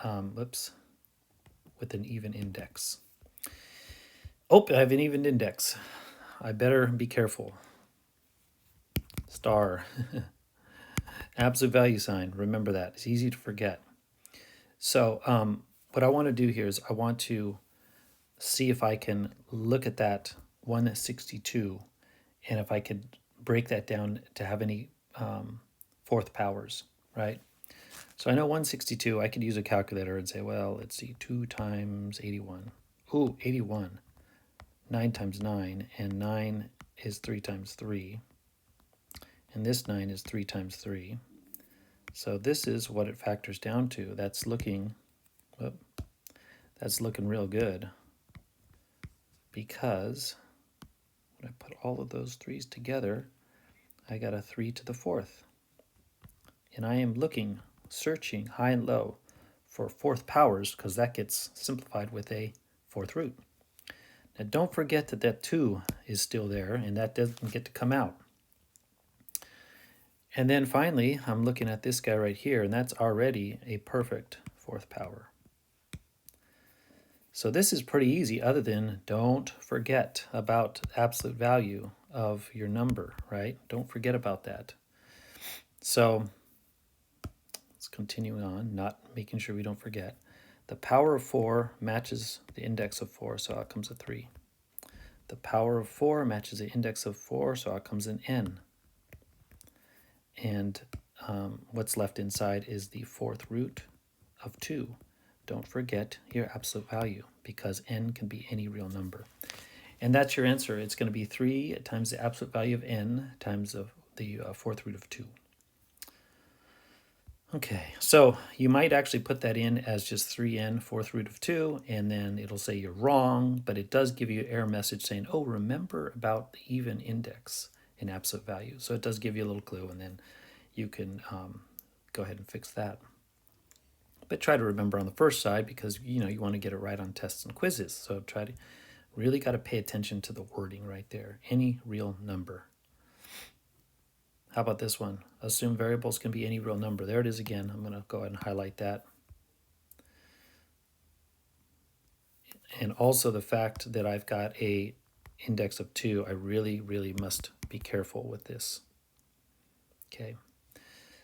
with an even index. Oh, I have an even index. I better be careful. Star. Absolute value sign. Remember that. It's easy to forget. So what I want to do here is I want to see if I can look at that 162 and if I could break that down to have any fourth powers, right? So I know 162, I could use a calculator and say, well, let's see, 2 times 81. Ooh, 81. 9 times 9, and 9 is 3 times 3. And this 9 is 3 times 3. So this is what it factors down to. That's looking real good, because when I put all of those 3's together, I got a 3 to the fourth. And I am looking, searching high and low for fourth powers because that gets simplified with a fourth root. Now don't forget that that 2 is still there and that doesn't get to come out. And then finally, I'm looking at this guy right here, and that's already a perfect fourth power. So this is pretty easy, other than don't forget about absolute value of your number, right? Don't forget about that. So let's continue on, not making sure we don't forget. The power of 4 matches the index of 4, so out comes a 3. The power of 4 matches the index of 4, so out comes an n. And what's left inside is the fourth root of 2. Don't forget your absolute value because n can be any real number. And that's your answer. It's going to be 3 times the absolute value of n times the fourth root of 2. Okay, so you might actually put that in as just 3n fourth root of 2, and then it'll say you're wrong, but it does give you an error message saying, oh, remember about the even index in absolute value. So it does give you a little clue, and then you can go ahead and fix that. But try to remember on the first side because you want to get it right on tests and quizzes. So really got to pay attention to the wording right there. Any real number. How about this one? Assume variables can be any real number. There it is again. I'm going to go ahead and highlight that. And also the fact that I've got a index of 2, I really, really must be careful with this. Okay.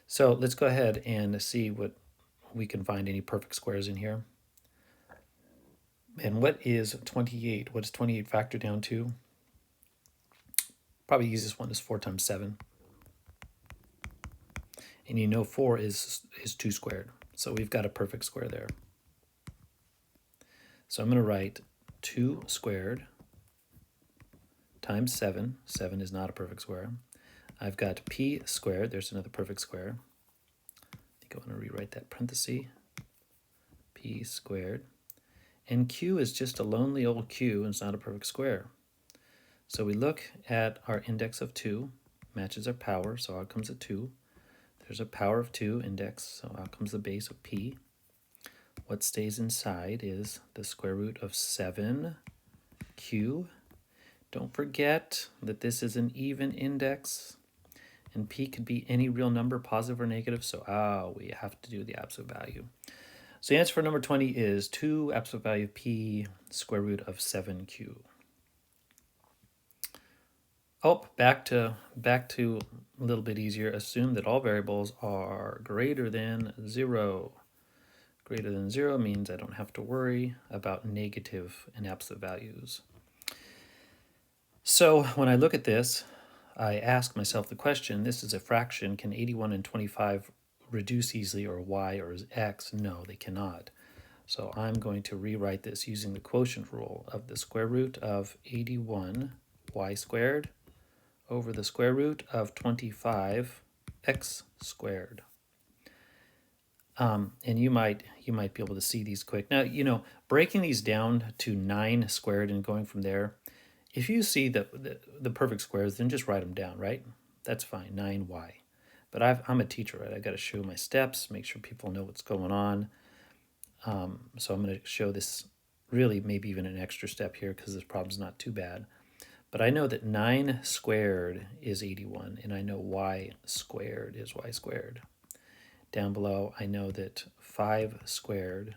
So let's go ahead and see what we can find any perfect squares in here. And what is 28? What does 28 factor down to? Probably the easiest one is 4 times 7. And 4 is 2 squared. So we've got a perfect square there. So I'm going to write 2 squared times 7. 7 is not a perfect square. I've got p squared. There's another perfect square. I think I want to rewrite that parenthesis. P squared. And q is just a lonely old q, and it's not a perfect square. So we look at our index of 2, matches our power, so out comes a 2. There's a power of 2 index, so out comes the base of p. What stays inside is the square root of 7q. Don't forget that this is an even index, and p could be any real number, positive or negative, so we have to do the absolute value. So the answer for number 20 is 2 absolute value of p square root of 7q. Oh, back to a little bit easier. Assume that all variables are greater than 0. Greater than 0 means I don't have to worry about negative and absolute values. So when I look at this, I ask myself the question, this is a fraction, can 81 and 25 reduce easily, or y or x? No, they cannot. So I'm going to rewrite this using the quotient rule of the square root of 81 y squared over the square root of 25 x squared. And you might be able to see these quick. Now, breaking these down to 9 squared and going from there, if you see the perfect squares, then just write them down, right? That's fine, 9y. But I'm a teacher, right? I got to show my steps, make sure people know what's going on. So I'm going to show this really maybe even an extra step here because this problem's not too bad. But I know that 9 squared is 81, and I know y squared is y squared. Down below, I know that 5 squared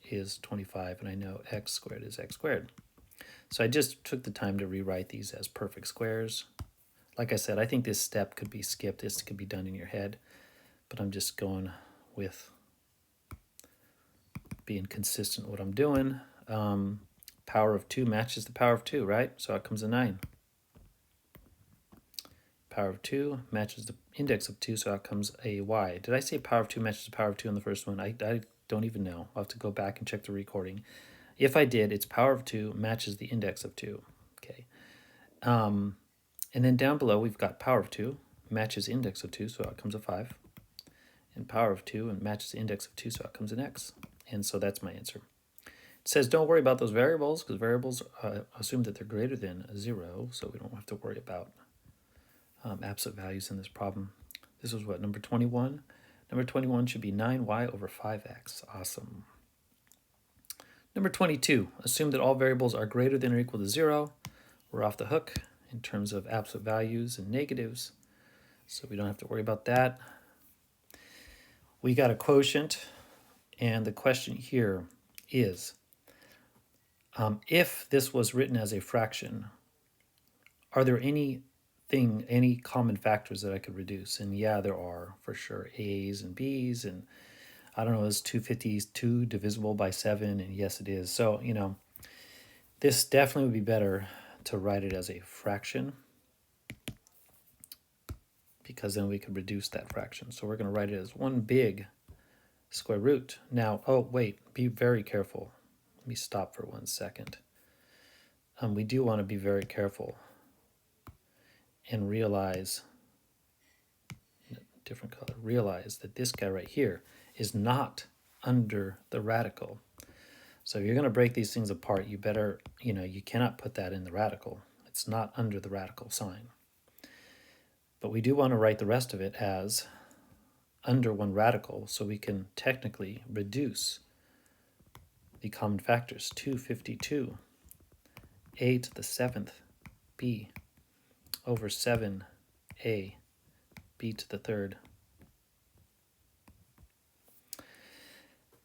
is 25, and I know x squared is x squared. So I just took the time to rewrite these as perfect squares. Like I said, I think this step could be skipped. This could be done in your head, but I'm just going with being consistent with what I'm doing. Power of 2 matches the power of 2, right? So out comes a 9. Power of 2 matches the index of 2, so out comes a y. Did I say power of 2 matches the power of 2 on the first one? I don't even know. I'll have to go back and check the recording. If I did, it's power of 2 matches the index of 2. Okay. And then down below, we've got power of 2 matches index of 2, so out comes a 5. And power of 2 and matches the index of 2, so out comes an x. And so that's my answer. It says don't worry about those variables because variables assume that they're greater than 0, so we don't have to worry about absolute values in this problem. This was what, number 21? Number 21 should be 9y over 5x. Awesome. Number 22, assume that all variables are greater than or equal to 0. We're off the hook in terms of absolute values and negatives, so we don't have to worry about that. We got a quotient, and the question here is, if this was written as a fraction, are there any common factors that I could reduce? And yeah, there are, for sure. A's and B's, and I don't know, is 252 divisible by 7? And yes, it is. So, this definitely would be better to write it as a fraction, because then we could reduce that fraction. So we're going to write it as one big square root. Now, oh, wait, be very careful. Let me stop for 1 second. We do want to be very careful and realize, different color, realize that this guy right here is not under the radical. So if you're going to break these things apart, you better, you cannot put that in the radical. It's not under the radical sign. But we do want to write the rest of it as under one radical, so we can technically reduce the common factors. 252, a to the 7th b over 7a b to the 3rd.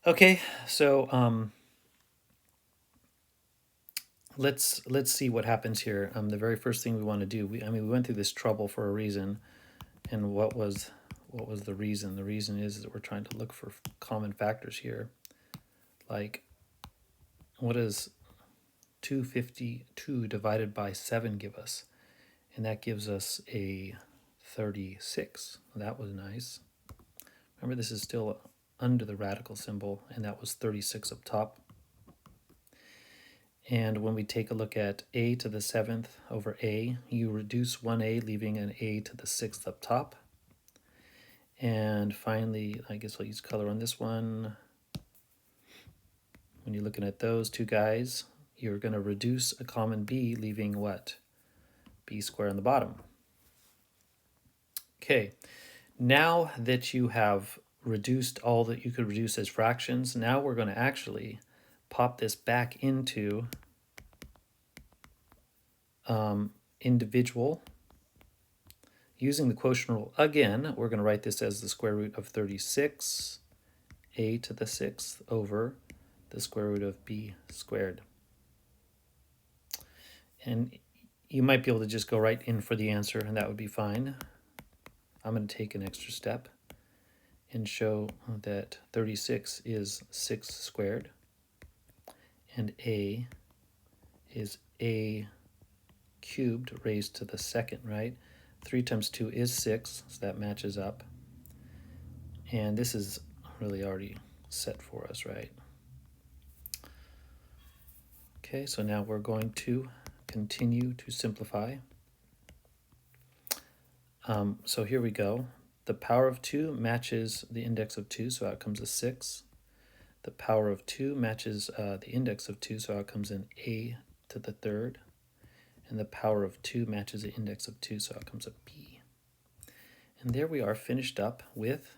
Okay, so let's see what happens here. The very first thing we want to do, we went through this trouble for a reason, and what was the reason? The reason is that we're trying to look for common factors here. Like, what does 252 divided by 7 give us? And that gives us a 36. That was nice. Remember, this is still under the radical symbol, and that was 36 up top. And when we take a look at a to the 7th over a, you reduce 1a, leaving an a to the 6th up top. And finally, I guess I'll use color on this one. When you're looking at those two guys, you're going to reduce a common b, leaving what? B squared on the bottom. Okay, now that you have reduced all that you could reduce as fractions, now we're going to actually pop this back into individual. Using the quotient rule again, we're going to write this as the square root of 36, a to the 6th over the square root of b squared. And you might be able to just go right in for the answer, and that would be fine. I'm going to take an extra step and show that 36 is 6 squared, and a is a cubed raised to the 2nd, right? 3 times 2 is 6, so that matches up. And this is really already set for us, right? Okay, so now we're going to continue to simplify. So here we go. The power of 2 matches the index of 2, so out comes a 6. The power of 2 matches the index of 2, so out comes an a to the 3rd. And the power of 2 matches the index of 2, so out comes a b. And there we are, finished up with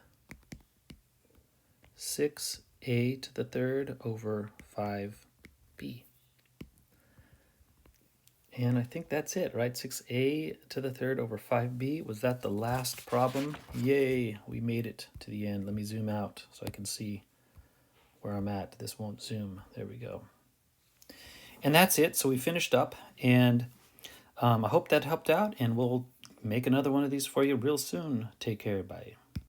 6a to the 3rd over 5b. And I think that's it, right? 6a to the 3rd over 5b. Was that the last problem? Yay, we made it to the end. Let me zoom out so I can see where I'm at. This won't zoom. There we go. And that's it. So we finished up, and I hope that helped out, and we'll make another one of these for you real soon. Take care. Bye.